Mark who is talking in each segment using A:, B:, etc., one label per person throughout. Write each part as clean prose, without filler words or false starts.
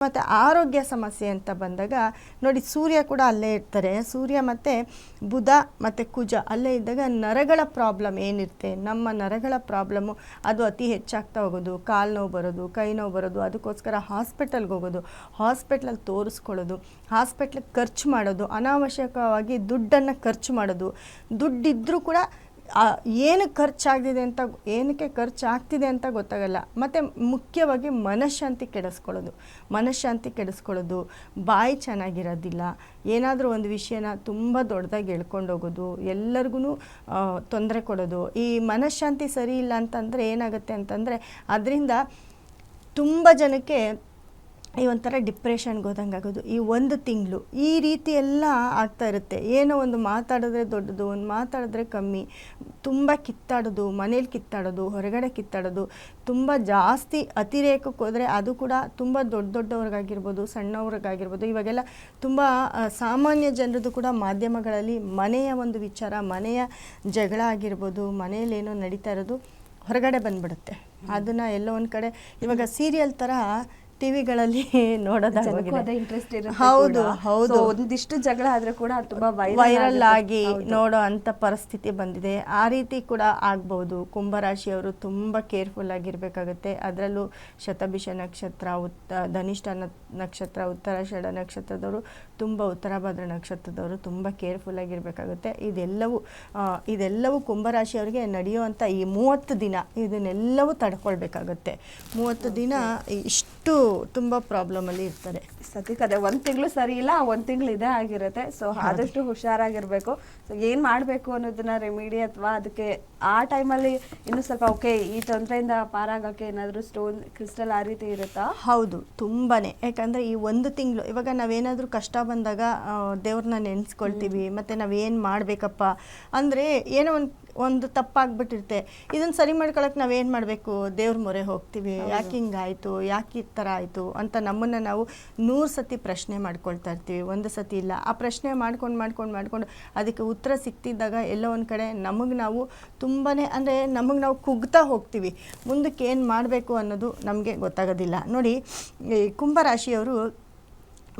A: ಮತ್ತು ಆರೋಗ್ಯ ಸಮಸ್ಯೆ ಅಂತ ಬಂದಾಗ ನೋಡಿ, ಸೂರ್ಯ ಕೂಡ ಅಲ್ಲೇ ಇರ್ತಾರೆ. ಸೂರ್ಯ ಮತ್ತು ಬುಧ ಮತ್ತು ಕುಜ ಅಲ್ಲೇ ಇದ್ದಾಗ ನರಗಳ ಪ್ರಾಬ್ಲಮ್ ಏನಿರುತ್ತೆ, ನಮ್ಮ ನರಗಳ ಪ್ರಾಬ್ಲಮ್ಮು ಅದು ಅತಿ ಹೆಚ್ಚಾಗ್ತಾ ಹೋಗೋದು. ಕಾಲು ನೋವು ಬರೋದು, ಕೈ ನೋವು ಬರೋದು, ಅದಕ್ಕೋಸ್ಕರ ಹಾಸ್ಪಿಟಲ್ಗೆ ಹೋಗೋದು, ಹಾಸ್ಪಿಟ್ಲಲ್ಲಿ ತೋರಿಸ್ಕೊಳ್ಳೋದು, ಹಾಸ್ಪಿಟ್ಲಿಗೆ ಖರ್ಚು ಮಾಡೋದು, ಅನಾವಶ್ಯಕವಾಗಿ ದುಡ್ಡನ್ನು ಖರ್ಚು ಮಾಡೋದು. ದುಡ್ಡಿದ್ರೂ ಕೂಡ ಏನಕ್ಕೆ ಖರ್ಚಾಗ್ತಿದೆ ಅಂತ ಗೊತ್ತಾಗಲ್ಲ. ಮತ್ತು ಮುಖ್ಯವಾಗಿ ಮನಃಶಾಂತಿ ಕೆಡಿಸ್ಕೊಳ್ಳೋದು, ಬಾಯಿ ಚೆನ್ನಾಗಿರೋದಿಲ್ಲ, ಏನಾದರೂ ಒಂದು ವಿಷಯನ ತುಂಬ ದೊಡ್ಡದಾಗಿ ಎಳ್ಕೊಂಡು ಹೋಗೋದು, ಎಲ್ಲರಿಗೂ ತೊಂದರೆ ಕೊಡೋದು. ಈ ಮನಃಶಾಂತಿ ಸರಿ ಇಲ್ಲ ಅಂತಂದರೆ ಏನಾಗುತ್ತೆ ಅಂತಂದರೆ ಅದರಿಂದ ತುಂಬ ಜನಕ್ಕೆ ಈ ಒಂಥರ ಡಿಪ್ರೆಷನ್ಗೆ ಹೋದಂಗೆ ಆಗೋದು. ಈ ಒಂದು ತಿಂಗಳು ಈ ರೀತಿ ಎಲ್ಲ ಆಗ್ತಾ ಇರುತ್ತೆ. ಏನೋ ಒಂದು ಮಾತಾಡಿದ್ರೆ ದೊಡ್ಡದು, ಒಂದು ಮಾತಾಡಿದ್ರೆ ಕಮ್ಮಿ, ತುಂಬ ಕಿತ್ತಾಡೋದು, ಮನೇಲಿ ಕಿತ್ತಾಡೋದು, ಹೊರಗಡೆ ಕಿತ್ತಾಡೋದು, ತುಂಬ ಜಾಸ್ತಿ ಅತಿರೇಕಕ್ಕೆ ಹೋದರೆ ಅದು ಕೂಡ ತುಂಬ ದೊಡ್ಡವ್ರಿಗಾಗಿರ್ಬೋದು, ಸಣ್ಣವ್ರಿಗಾಗಿರ್ಬೋದು. ಇವಾಗೆಲ್ಲ ತುಂಬ ಸಾಮಾನ್ಯ ಜನರದ್ದು ಕೂಡ ಮಾಧ್ಯಮಗಳಲ್ಲಿ ಮನೆಯ ಒಂದು ವಿಚಾರ, ಮನೆಯ ಜಗಳ ಆಗಿರ್ಬೋದು, ಮನೆಯಲ್ಲಿ ಏನೋ ನಡೀತಾ ಇರೋದು ಹೊರಗಡೆ ಬಂದ್ಬಿಡುತ್ತೆ. ಅದನ್ನು ಎಲ್ಲೋ ಒಂದು ಕಡೆ ಇವಾಗ ಸೀರಿಯಲ್ ಥರ ಟಿವಿಗಳಲ್ಲಿ ನೋಡೋದಾಗಿದೆ. ಹೌದು ಹೌದು,
B: ಒಂದಿಷ್ಟು ಜಗಳ ಆದ್ರೆ ಕೂಡ ತುಂಬಾ
A: ವೈರಲ್ ಆಗಿ ನೋಡೋ ಅಂತ ಪರಿಸ್ಥಿತಿ ಬಂದಿದೆ. ಆ ರೀತಿ ಕೂಡ ಆಗ್ಬಹುದು. ಕುಂಭರಾಶಿಯವರು ತುಂಬಾ ಕೇರ್ಫುಲ್ ಆಗಿರ್ಬೇಕಾಗತ್ತೆ. ಅದರಲ್ಲೂ ಶತಭಿಷ ನಕ್ಷತ್ರ, ಧನಿಷ್ಠ ನಕ್ಷತ್ರ, ಉತ್ತರಾಷಾಢ ನಕ್ಷತ್ರದವರು, ತುಂಬ ಉತ್ತರಭದ್ರ ನಕ್ಷತ್ರದವರು ತುಂಬ ಕೇರ್ಫುಲ್ ಆಗಿರ್ಬೇಕಾಗುತ್ತೆ. ಇದೆಲ್ಲವೂ ಕುಂಭರಾಶಿಯವರಿಗೆ ನಡೆಯುವಂಥ ಈ 30 ದಿನ ಇದನ್ನೆಲ್ಲವೂ ತಡ್ಕೊಳ್ಬೇಕಾಗತ್ತೆ. 30 ದಿನ ಇಷ್ಟು ತುಂಬ ಪ್ರಾಬ್ಲಮಲ್ಲಿ ಇರ್ತಾರೆ.
B: ಸದ್ಯಕ್ಕೆ ಒಂದು ತಿಂಗಳು ಸರಿ ಇಲ್ಲ, ಒಂದು ತಿಂಗಳು ಇದೇ ಆಗಿರುತ್ತೆ. ಸೊ ಆದಷ್ಟು ಹುಷಾರಾಗಿರ್ಬೇಕು. ಸೊ ಏನು ಮಾಡಬೇಕು ಅನ್ನೋದನ್ನ ರೆಮಿಡಿ ಅಥವಾ ಅದಕ್ಕೆ ಆ ಟೈಮಲ್ಲಿ ಇನ್ನೂ ಸ್ವಲ್ಪ ಓಕೆ ಈ ತೊಂದರೆಯಿಂದ ಪಾರಾಗಕ್ಕೆ ಏನಾದರೂ ಸ್ಟೋನ್, ಕ್ರಿಸ್ಟಲ್ ಆ ರೀತಿ ಇರುತ್ತಾ?
A: ಹೌದು, ತುಂಬಾ. ಯಾಕಂದರೆ ಈ ಒಂದು ತಿಂಗಳು ಇವಾಗ ನಾವೇನಾದರೂ ಕಷ್ಟ ಬಂದಾಗ ದೇವ್ರನ್ನ ನೆನೆಸ್ಕೊಳ್ತೀವಿ. ಮತ್ತು ನಾವೇನು ಮಾಡಬೇಕಪ್ಪ ಅಂದರೆ ಏನೋ ಒಂದು ತಪ್ಪಾಗ್ಬಿಟ್ಟಿರುತ್ತೆ. ಇದನ್ನು ಸರಿ ಮಾಡ್ಕೊಳಕ್ಕೆ ನಾವೇನು ಮಾಡಬೇಕು? ದೇವ್ರ ಮೊರೆ ಹೋಗ್ತೀವಿ. ಯಾಕೆ ಹಿಂಗಾಯಿತು, ಯಾಕೆ ಈ ಥರ ಆಯಿತು ಅಂತ ನಮ್ಮನ್ನು ನಾವು 100 ಸತಿ ಪ್ರಶ್ನೆ ಮಾಡ್ಕೊಳ್ತಾ ಇರ್ತೀವಿ. ಒಂದು ಸತಿ ಇಲ್ಲ. ಆ ಪ್ರಶ್ನೆ ಮಾಡ್ಕೊಂಡು ಅದಕ್ಕೆ ಉತ್ತರ ಸಿಕ್ತಿದ್ದಾಗ ಎಲ್ಲೋ ಒಂದು ಕಡೆ ನಮಗೆ ನಾವು ತುಂಬಾ ಅಂದರೆ ನಮಗೆ ನಾವು ಕುಗ್ತಾ ಹೋಗ್ತೀವಿ. ಮುಂದಕ್ಕೆ ಏನು ಮಾಡಬೇಕು ಅನ್ನೋದು ನಮಗೆ ಗೊತ್ತಾಗೋದಿಲ್ಲ. ನೋಡಿ, ಈ ಕುಂಭರಾಶಿಯವರು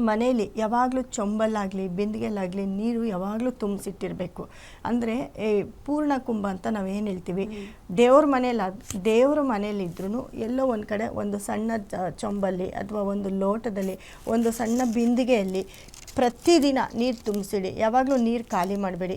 A: ಮನೆಯಲ್ಲಿ ಯಾವಾಗಲೂ ಚೊಂಬಲ್ಲಾಗಲಿ ಬಿಂದಿಗೆಲಾಗಲಿ ನೀರು ಯಾವಾಗಲೂ ತುಂಬಿಸಿಟ್ಟಿರಬೇಕು. ಅಂದರೆ ಪೂರ್ಣ ಕುಂಭ ಅಂತ ನಾವೇನು ಹೇಳ್ತೀವಿ. ದೇವ್ರ ಮನೆಯಲ್ಲಿದ್ರೂ ಎಲ್ಲೋ ಒಂದು ಕಡೆ ಒಂದು ಸಣ್ಣ ಚೊಂಬಲ್ಲಿ ಅಥವಾ ಒಂದು ಲೋಟದಲ್ಲಿ ಒಂದು ಸಣ್ಣ ಬಿಂದಿಗೆಯಲ್ಲಿ ಪ್ರತಿದಿನ ನೀರು ತುಂಬಿಸಿಡಿ. ಯಾವಾಗಲೂ ನೀರು ಖಾಲಿ ಮಾಡಬೇಡಿ.